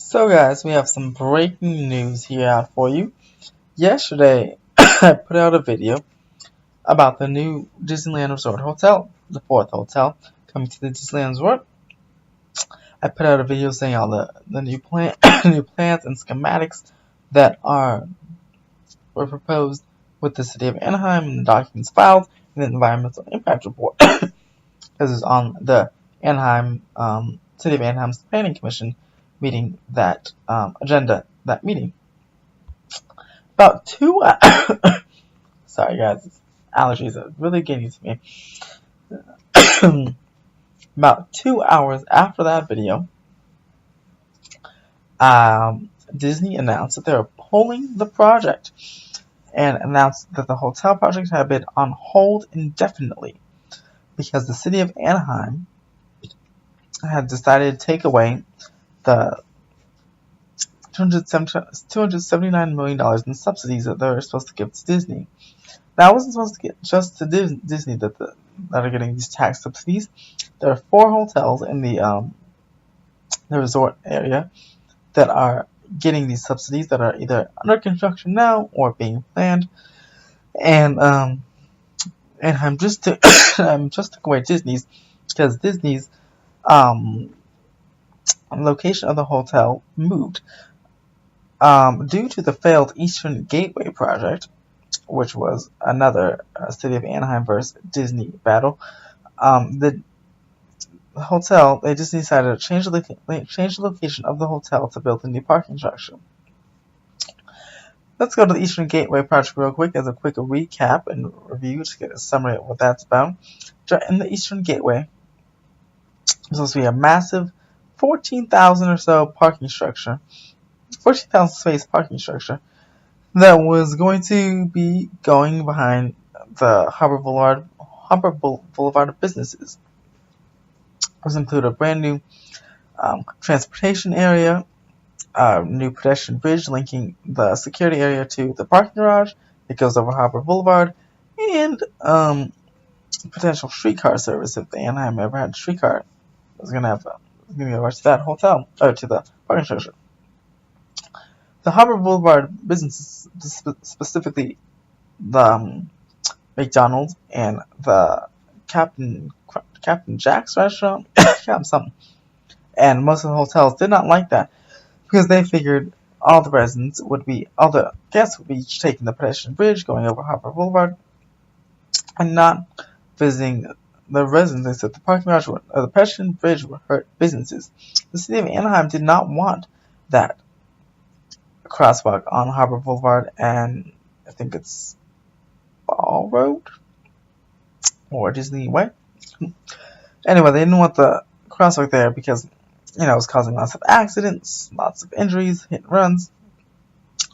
So guys, we have some breaking news here for you. Yesterday, I put out a video about the new Disneyland Resort Hotel, the fourth hotel coming to the Disneyland Resort. I put out a video saying all the new new plans and schematics that were proposed with the City of Anaheim and the documents filed in the Environmental Impact Report. This is on the City of Anaheim's Planning Commission meeting that meeting. About two sorry guys, allergies are really getting to me. About 2 hours after that video, Disney announced that they were pulling the project and announced that the hotel project had been on hold indefinitely because the City of Anaheim had decided to take away the $279 million in subsidies that they were supposed to give to Disney. Now, it wasn't supposed to get just to Disney that are getting these tax subsidies. There are 4 hotels in the resort area that are getting these subsidies that are either under construction now or being planned. And I'm just took away Disney's because Disney's location of the hotel moved due to the failed Eastern Gateway project, which was another City of Anaheim versus Disney battle. The hotel, they just decided to change the location of the hotel to build a new parking structure. Let's go to the Eastern Gateway project real quick as a quick recap and review to get a summary of what that's about. In the Eastern Gateway, there's supposed to be a massive 14,000 or so parking structure, 14,000 space parking structure that was going to be going behind the Harbor Boulevard of businesses. This included a brand new transportation area, a new pedestrian bridge linking the security area to the parking garage. It goes over Harbor Boulevard, and potential streetcar service if the Anaheim ever had a streetcar. It was going to be over to that hotel, or to the parking structure. The Harbor Boulevard businesses, specifically the McDonald's and the Captain Jack's restaurant, something. And most of the hotels did not like that because they figured all the guests would be taking the pedestrian bridge going over Harbor Boulevard and not visiting the residents. They said the parking garage or the pedestrian bridge would hurt businesses. The City of Anaheim did not want that crosswalk on Harbor Boulevard and I think it's Ball Road or Disney Way. Anyway, they didn't want the crosswalk there because it was causing lots of accidents, lots of injuries, hit and runs.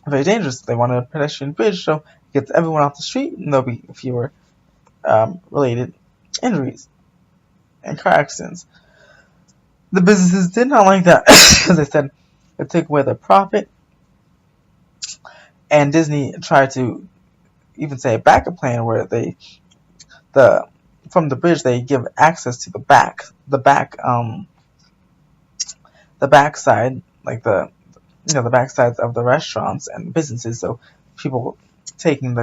Very dangerous. They wanted a pedestrian bridge so it gets everyone off the street and there'll be fewer related injuries and car accidents. The businesses did not like that because they said it took away their profit. And Disney tried to even say a backup plan where from the bridge they give access to the back side, like the back sides of the restaurants and businesses. So people parking in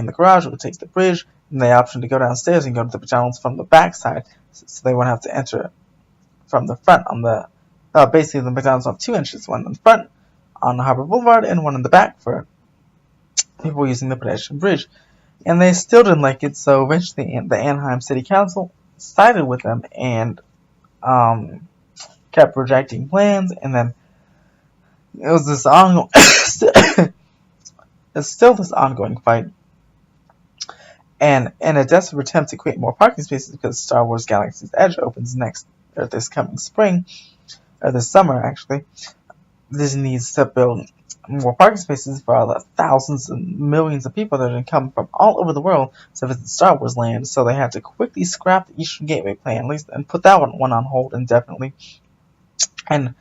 the garage would take the bridge, and the option to go downstairs and go to the McDonald's from the back side, so they wouldn't have to enter from the front on the. Basically, the McDonald's have 2 entrances, one in the front on Harbor Boulevard and one in the back for people using the pedestrian bridge. And they still didn't like it, so eventually the Anaheim City Council sided with them and kept rejecting plans. And then it was this ongoing, it's still this ongoing fight. And in a desperate attempt to create more parking spaces because Star Wars Galaxy's Edge opens this coming spring, or this summer actually, Disney needs to build more parking spaces for all the thousands and millions of people that are going to come from all over the world to visit Star Wars Land. So they had to quickly scrap the Eastern Gateway plan, at least, and put that one on hold indefinitely, and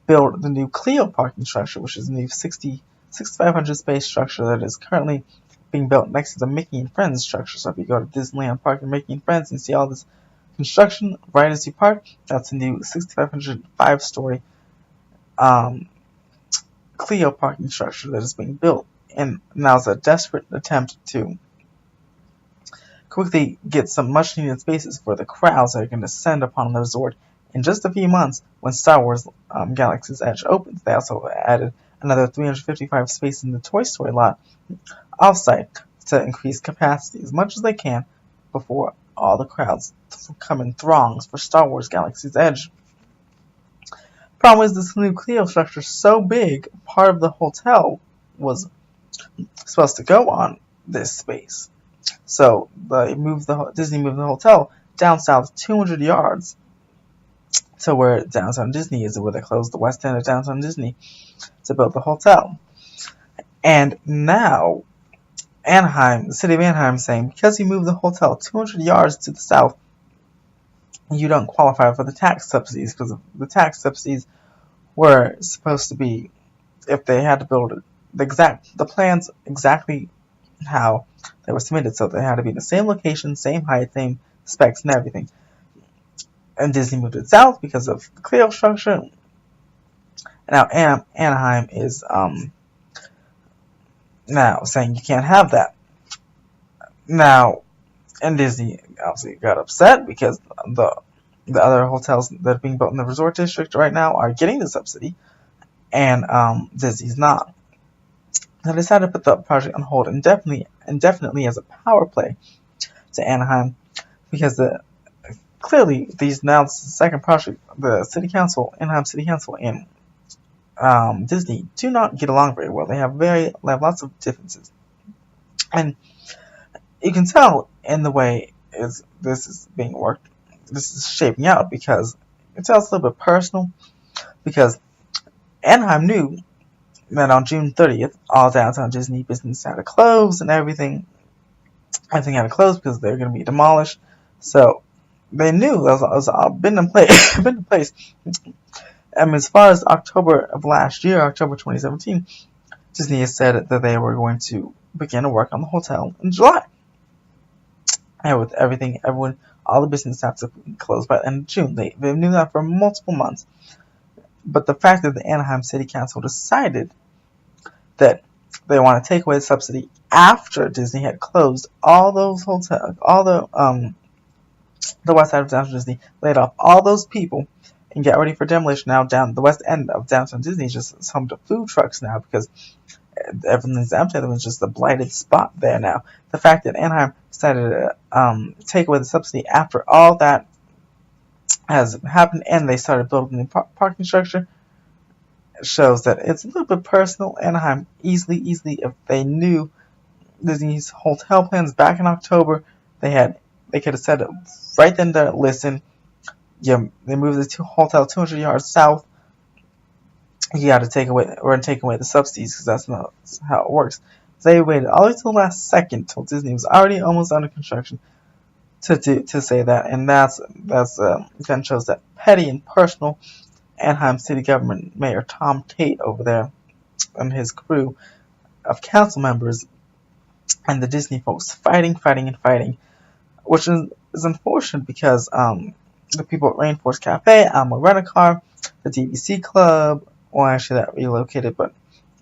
build the new Clio parking structure, which is a new 6,500 space structure that is currently being built next to the Mickey and Friends structure. So if you go to Disneyland Park and Mickey and Friends and see all this construction right as you park, that's a new 6,500 5-story Clio parking structure that is being built, and now it's a desperate attempt to quickly get some much needed spaces for the crowds that are going to descend upon the resort in just a few months when Star Wars Galaxy's Edge opens. They also added another 355 spaces in the Toy Story lot off-site to increase capacity as much as they can before all the crowds come in throngs for Star Wars Galaxy's Edge. Problem is, this new Clio structure is so big, part of the hotel was supposed to go on this space. So Disney moved the hotel down south 200 yards to where downtown Disney is, where they closed the west end of downtown Disney to build the hotel. And now Anaheim, the city of Anaheim, is saying because you moved the hotel 200 yards to the south, you don't qualify for the tax subsidies, because the tax subsidies were supposed to be, if they had to build it, the plans exactly how they were submitted, so they had to be in the same location, same height, same specs and everything. And Disney moved it south because of the Clio structure. Now Anaheim is now saying you can't have that. Now, and Disney obviously got upset because the other hotels that are being built in the resort district right now are getting the subsidy, and Disney's not. They decided to put the project on hold indefinitely as a power play to Anaheim, because clearly these now this is the second project. The City Council, Anaheim City Council, and Disney do not get along very well. They have lots of differences, and you can tell in the way this is being worked. This is shaping out because it's a little bit personal, because Anaheim knew that on June 30th, all downtown Disney business had to close and everything had to close because they're going to be demolished. So they knew that was all been in place. As far as October of last year, October 2017, Disney has said that they were going to begin to work on the hotel in July. And with all the business have to close by the end of June. They knew that for multiple months. But the fact that the Anaheim City Council decided that they want to take away the subsidy after Disney had closed all those hotels, all the west side of downtown Disney, laid off all those people, and get ready for demolition. Now down the west end of downtown Disney is just home to food trucks now, because everything's empty. Everyone's just a blighted spot there now. The fact that Anaheim decided to take away the subsidy after all that has happened, and they started building the parking structure, shows that it's a little bit personal. Anaheim easily, if they knew Disney's hotel plans back in October, they could have said right then there, listen, they moved the hotel 200 yards south. You got to take away the subsidies, because that's not how it works. They waited all the way till the last second, till Disney was already almost under construction, to say that, and that shows that petty and personal Anaheim City Government Mayor Tom Tate over there and his crew of council members and the Disney folks fighting, which is unfortunate, because the people at Rainforest Cafe, Alamo Rent-A-Car, the DVC Club, well, actually that relocated, but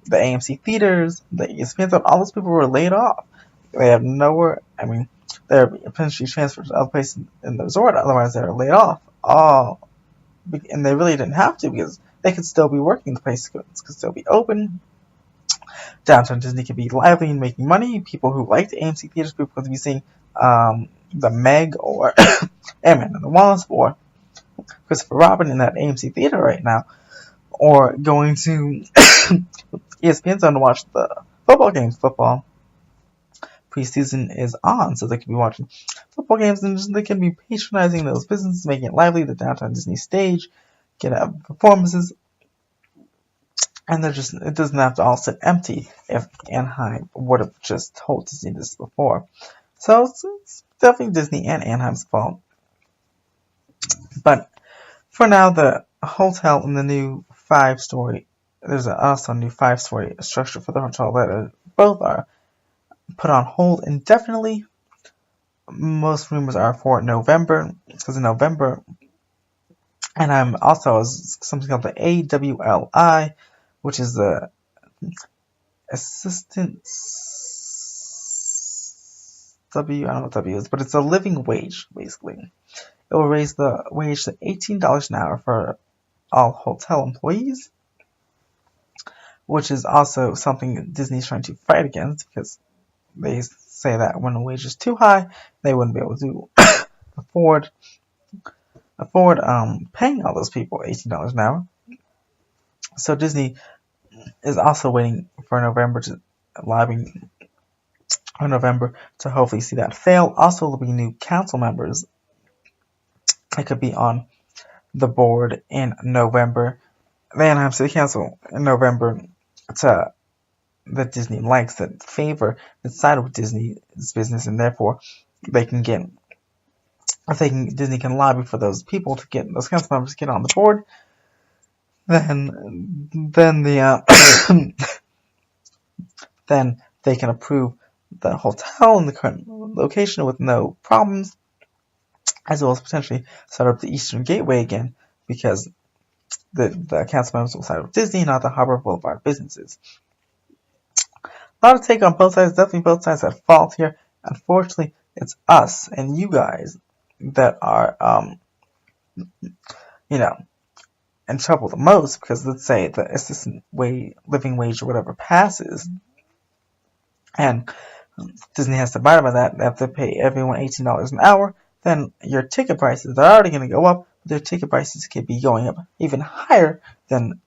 the AMC Theaters, the ESPN, all those people were laid off. They have nowhere. I mean, they're potentially transferred to other places in the resort. Otherwise, they're laid off. And they really didn't have to, because they could still be working. The place could still be open. Downtown Disney could be lively and making money. People who like the AMC Theaters, people could be seeing the Meg or Ant-Man and the Wasp or Christopher Robin in that AMC Theater right now, or going to ESPN Zone to watch the football games. Football preseason is on, so they can be watching football games, and they can be patronizing those businesses, making it lively. The downtown Disney stage can have performances, and it doesn't have to all sit empty if Anaheim would have just told Disney this before. So it's definitely Disney and Anaheim's fault. But for now, the hotel in the new 5-story, there's also a new 5-story structure for the hotel that both are put on hold indefinitely. Most rumors are for November, because in November And I'm also something called the AWLI, which is the Assistance I don't know what W is, but it's a living wage, basically. It will raise the wage to $18 an hour for all hotel employees, which is also something Disney's trying to fight against because they say that when the wage is too high, they wouldn't be able to afford paying all those people $18 an hour. So Disney is also waiting for November to lobbying in November to hopefully see that fail. Also, there'll be new council members that could be on the board in November. The Anaheim City Council in November to that Disney likes that favor that side with Disney's business, and therefore they can get. If they can, Disney can lobby for those people to get those council members to get on the board. Then then they can approve the hotel in the current location with no problems, as well as potentially start up the Eastern Gateway again, because the council members will side with Disney, not the Harbor Boulevard businesses. A lot of take on both sides, definitely both sides at fault here. Unfortunately, it's us and you guys that are, in trouble the most, because let's say the assistant living wage or whatever passes, and Disney has to abide by that. They have to pay everyone $18 an hour. Then your ticket prices are already going to go up. But their ticket prices could be going up even higher than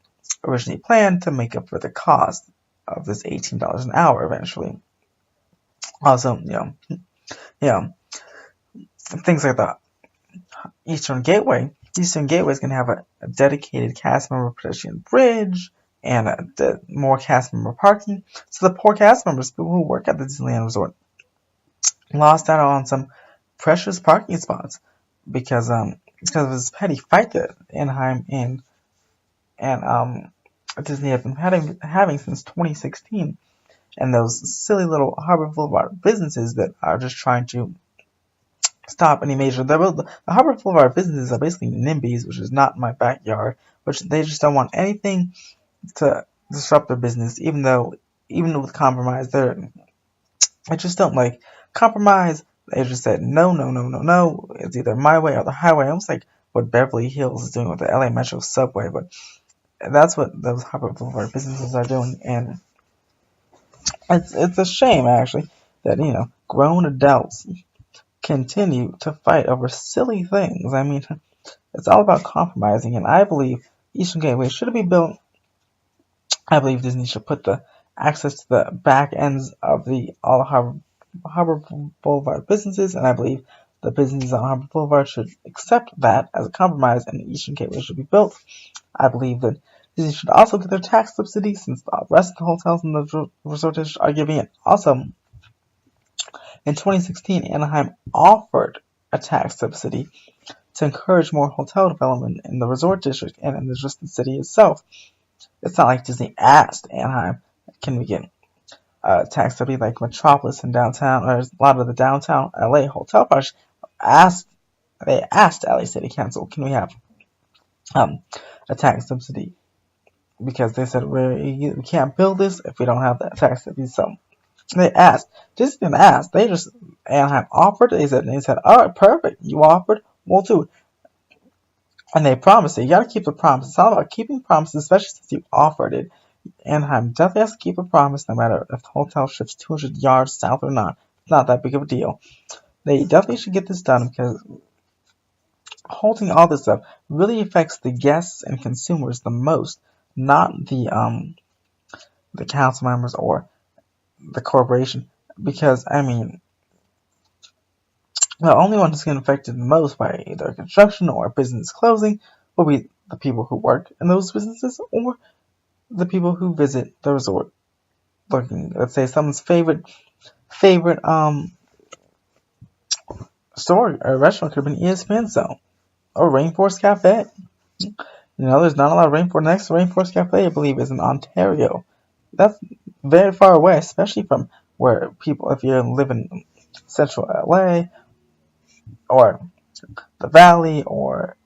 originally planned to make up for the cost of this $18 an hour eventually. Also, things like the Eastern Gateway. Eastern Gateway is going to have a dedicated cast member pedestrian bridge and more cast member parking. So the poor cast members, people who work at the Disneyland Resort, lost out on some precious parking spots because of this petty fight that Anaheim and Disney have been having since 2016, and those silly little Harbor Boulevard businesses that are just trying to stop any major. The Harbor Boulevard businesses are basically NIMBYs, which is not my backyard, which they just don't want anything to disrupt their business, even with compromise. I just don't like compromise. They just said no, no, no, no, no. It's either my way or the highway. Almost like what Beverly Hills is doing with the LA Metro subway, but that's what those Harbor Boulevard businesses are doing, and it's a shame actually that grown adults continue to fight over silly things. I mean, it's all about compromising, and I believe Eastern Gateway should be built. I believe Disney should put the access to the back ends of all Harbor Boulevard businesses, and I believe the businesses on Harbor Boulevard should accept that as a compromise, and the Eastern Gateway should be built. I believe that Disney should also get their tax subsidy, since the rest of the hotels in the resort district are giving it. Also, in 2016, Anaheim offered a tax subsidy to encourage more hotel development in the resort district and in just the city itself. It's not like Disney asked Anaheim, can we get a tax subsidy like Metropolis in downtown, or a lot of the downtown LA hotel projects asked LA City Council, can we have a tax subsidy? Because they said we can't build this if we don't have that tax subsidy. So they asked. Disney didn't ask. Anaheim offered. They said, all right, perfect. You offered, we'll do it. And they promised it. You got to keep the promise. It's all about keeping promises, especially since you offered it. Anaheim definitely has to keep a promise, no matter if the hotel shifts 200 yards south or not. It's not that big of a deal. They definitely should get this done, because holding all this up really affects the guests and consumers the most, not the council members or the corporation. Because I mean, the only one who's getting affected the most by either construction or business closing will be the people who work in those businesses, or the people who visit the resort looking. Let's say someone's favorite store or restaurant could have been ESPN Zone or Rainforest Cafe. There's not a lot of Rainforest. Next Rainforest Cafe, I believe, is in Ontario. That's very far away, especially from where people, if you live in central LA or the Valley or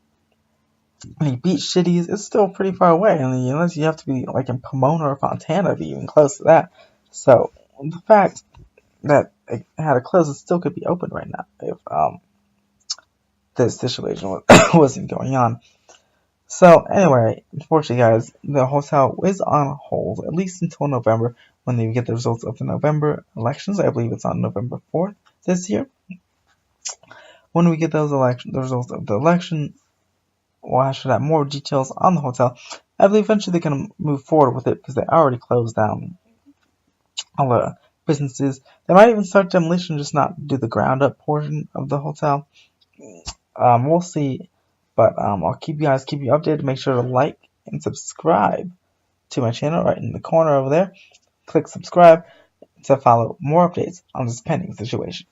Any beach cities, it's still pretty far away. I mean, unless you have to be like in Pomona or Fontana to be even close to that. So the fact that it had to close, it still could be open right now if this situation wasn't going on. So anyway, unfortunately, guys, the hotel is on hold at least until November when they get the results of the November elections. I believe it's on November 4th this year. When we get the results of the election, we'll should have more details on the hotel. I believe eventually they're gonna move forward with it because they already closed down all the businesses. They might even start demolition, just not do the ground up portion of the hotel. We'll see, but I'll keep you updated. Make sure to like and subscribe to my channel right in the corner over there. Click subscribe to follow more updates on this pending situation.